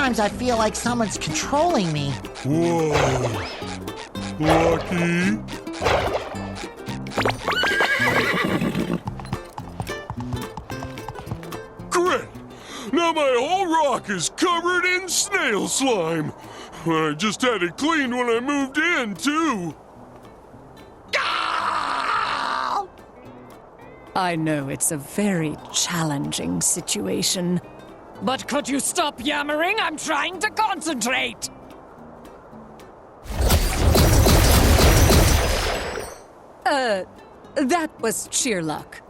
Sometimes I feel like someone's controlling me. Whoa. Lucky. Great! Now my whole rock is covered in snail slime. I just had it cleaned when I moved in, too. I know it's a very challenging situation. But could you stop yammering? I'm trying to concentrate! That was sheer luck.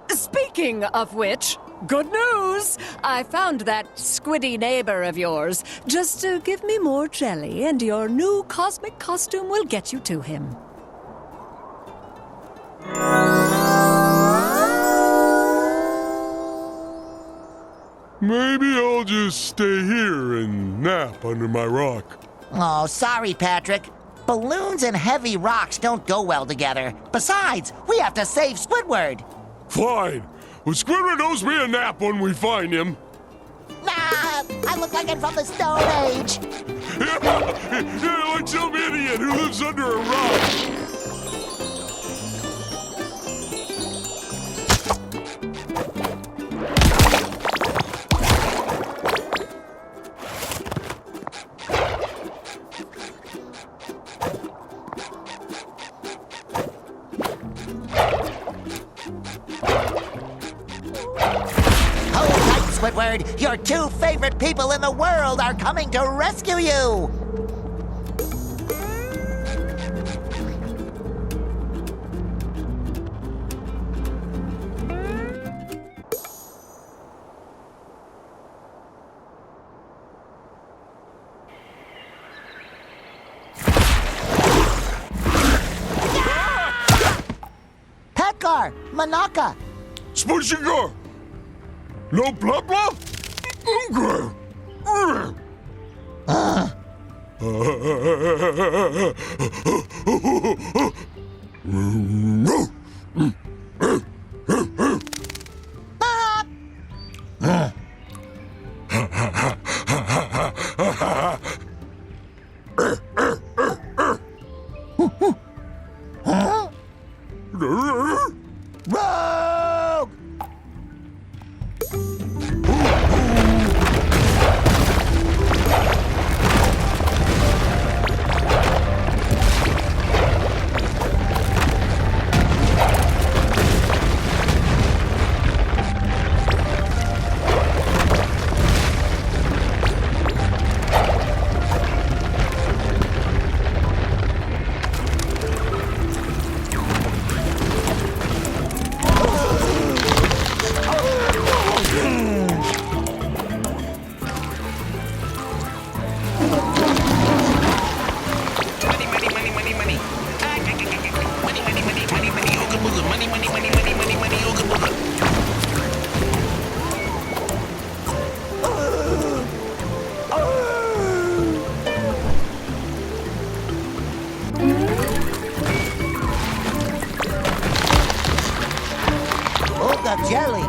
Speaking of which, good news! I found that squiddy neighbor of yours. Just give me more jelly, and your new cosmic costume will get you to him. Maybe I'll just stay here and nap under my rock. Oh, sorry, Patrick. Balloons and heavy rocks don't go well together. Besides, we have to save Squidward. Fine. Well, Squidward owes me a nap when we find him. Nah, I look like I'm from the Stone Age. Yeah, like some idiot who lives under a rock. Squidward, your two favorite people in the world are coming to rescue you! Petgar! Manaka! Spongebob! No blah blah? Rogue! Ooga jelly!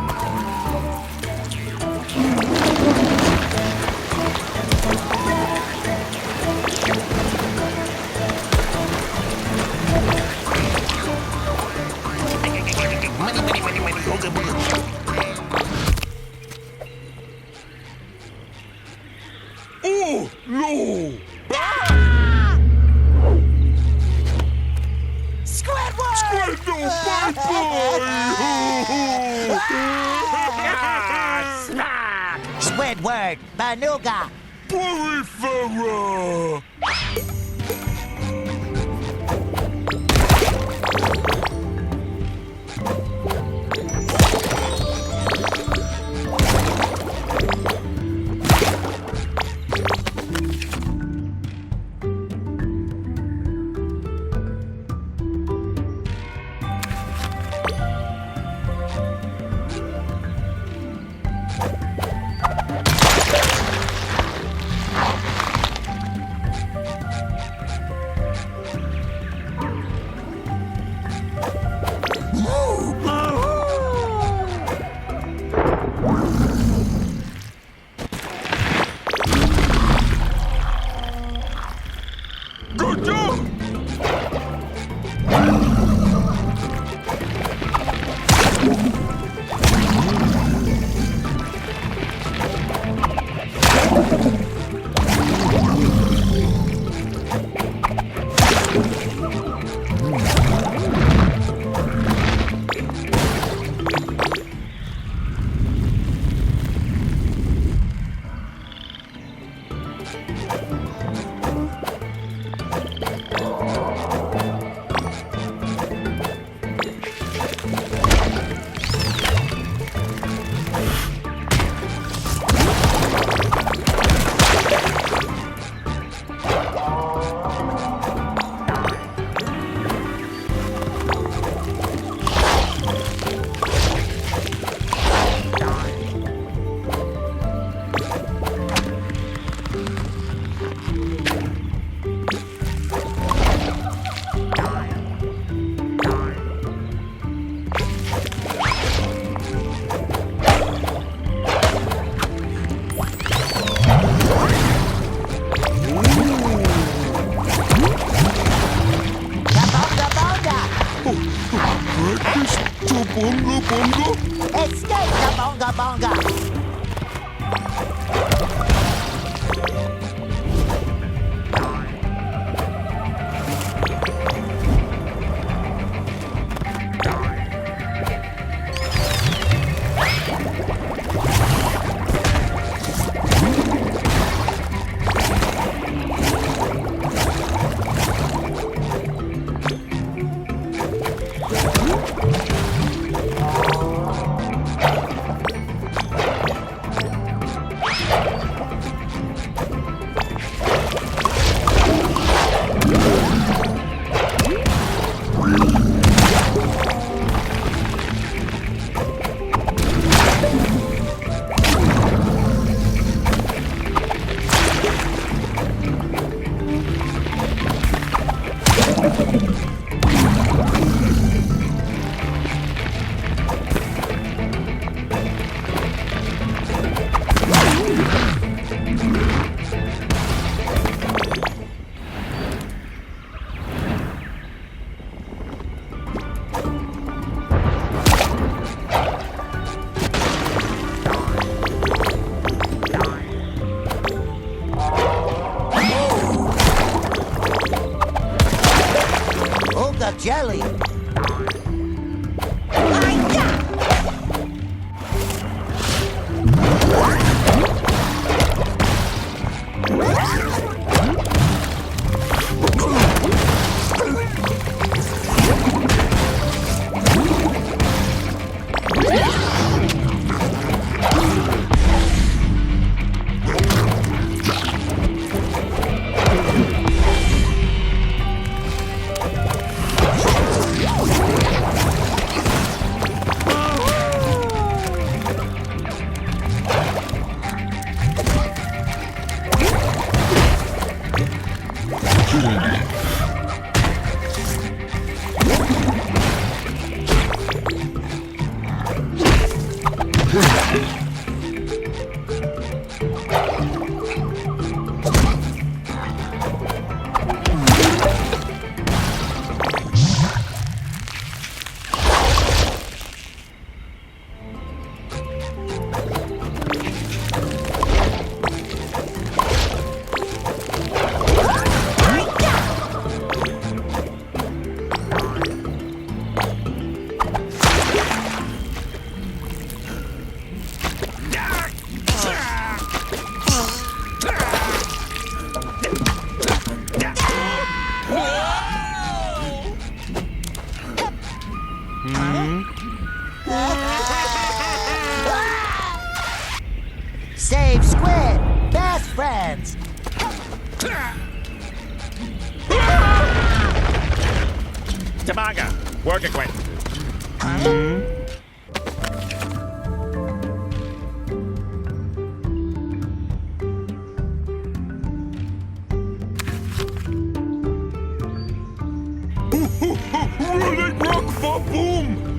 Oh, no! Squidward! Squid, no, Snack! Squidward, Banuga! Porifera! Bongo bongo? Escape the bonga bonga! Jelly. Save Squid! Best friends! Tamaga, work acquaintances. Running rock va boom!